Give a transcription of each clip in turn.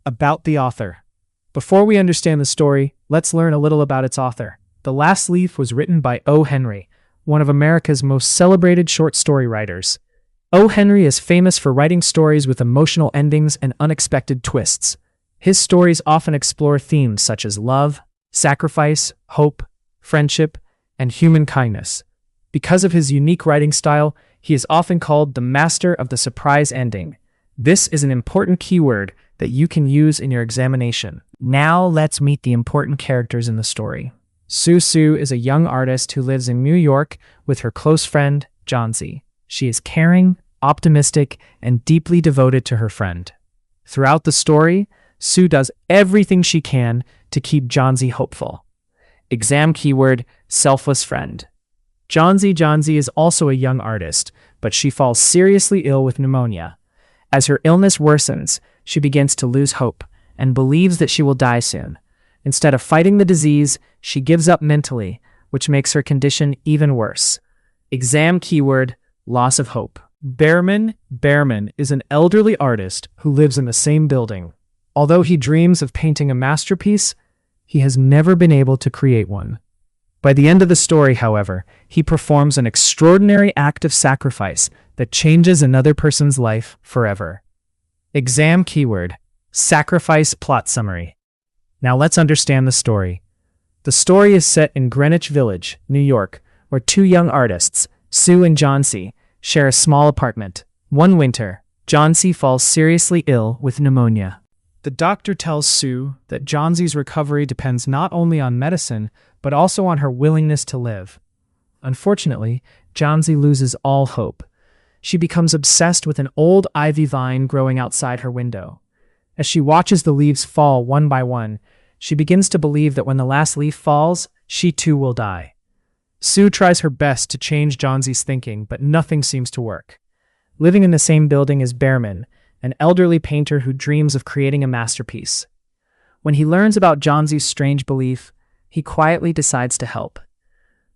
About the author. Before we understand the story, let's learn a little about its author. The Last Leaf was written by O. Henry, one of America's most celebrated short story writers. O. Henry is famous for writing stories with emotional endings and unexpected twists. His stories often explore themes such as love, sacrifice, hope, friendship, and human kindness. Because of his unique writing style, he is often called the master of the surprise ending. This is an important keyword that you can use in your examination. Now let's meet the important characters in the story. Sue is a young artist who lives in New York with her close friend, Johnsy. She is caring, optimistic, and deeply devoted to her friend. Throughout the story, Sue does everything she can to keep Johnsy hopeful. Exam keyword, selfless friend. Johnsy is also a young artist, but she falls seriously ill with pneumonia. As her illness worsens, she begins to lose hope and believes that she will die soon. Instead of fighting the disease, she gives up mentally, which makes her condition even worse. Exam keyword, loss of hope. Behrman is an elderly artist who lives in the same building. Although he dreams of painting a masterpiece, he has never been able to create one. By the end of the story, however, he performs an extraordinary act of sacrifice that changes another person's life forever. Exam keyword, sacrifice plot summary. Now let's understand the story. The story is set in Greenwich Village, New York, where two young artists, Sue and Johnsy, share a small apartment. One winter, Johnsy falls seriously ill with pneumonia. The doctor tells Sue that Johnsy's recovery depends not only on medicine, but also on her willingness to live. Unfortunately, Johnsy loses all hope. She becomes obsessed with an old ivy vine growing outside her window. As she watches the leaves fall one by one, she begins to believe that when the last leaf falls, she too will die. Sue tries her best to change Johnsy's thinking, but nothing seems to work. Living in the same building is Behrman, an elderly painter who dreams of creating a masterpiece. When he learns about Johnsy's strange belief, he quietly decides to help.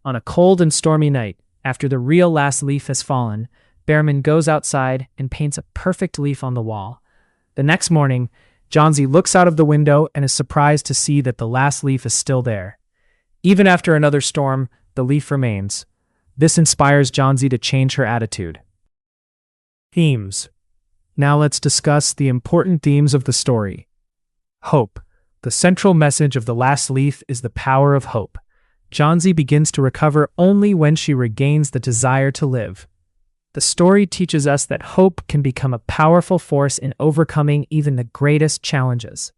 On a cold and stormy night, after the real last leaf has fallen, Behrman goes outside and paints a perfect leaf on the wall. The next morning, Johnsy looks out of the window and is surprised to see that the last leaf is still there. Even after another storm, the leaf remains. This inspires Johnsy to change her attitude. Themes. Now let's discuss the important themes of the story. Hope. The central message of The Last Leaf is the power of hope. Johnsy begins to recover only when she regains the desire to live. The story teaches us that hope can become a powerful force in overcoming even the greatest challenges.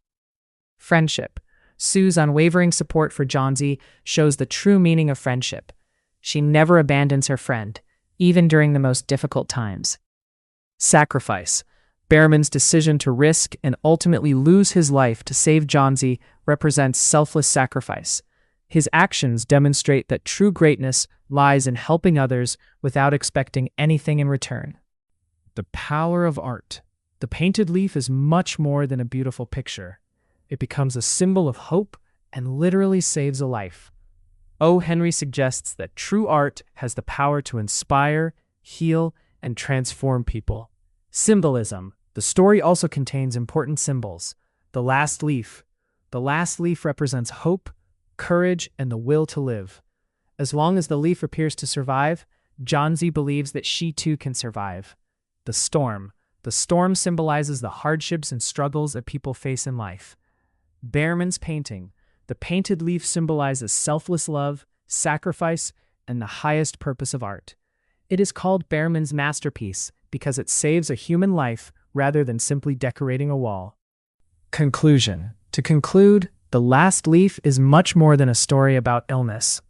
Friendship. Sue's unwavering support for Johnsy shows the true meaning of friendship. She never abandons her friend, even during the most difficult times. Sacrifice. Behrman's decision to risk and ultimately lose his life to save Johnsy represents selfless sacrifice. His actions demonstrate that true greatness lies in helping others without expecting anything in return. The power of art. The painted leaf is much more than a beautiful picture. It becomes a symbol of hope and literally saves a life. O. Henry suggests that true art has the power to inspire, heal, and transform people. Symbolism. The story also contains important symbols. The last leaf. The last leaf represents hope, courage, and the will to live. As long as the leaf appears to survive, Johnsy believes that she too can survive. The storm. The storm symbolizes the hardships and struggles that people face in life. Behrman's painting. The painted leaf symbolizes selfless love, sacrifice, and the highest purpose of art. It is called Behrman's masterpiece because it saves a human life rather than simply decorating a wall. Conclusion. To conclude, The Last Leaf is much more than a story about illness.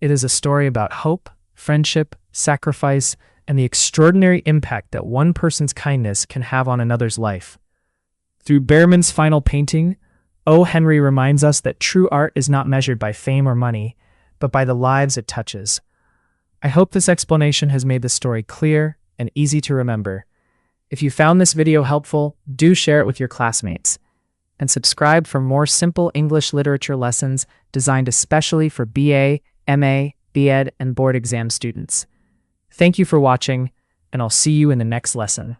It is a story about hope, friendship, sacrifice, and the extraordinary impact that one person's kindness can have on another's life. Through Behrman's final painting, O. Henry reminds us that true art is not measured by fame or money, but by the lives it touches. I hope this explanation has made the story clear and easy to remember. If you found this video helpful, do share it with your classmates. And subscribe for more simple English literature lessons designed especially for BA, MA, BEd, and board exam students. Thank you for watching, and I'll see you in the next lesson.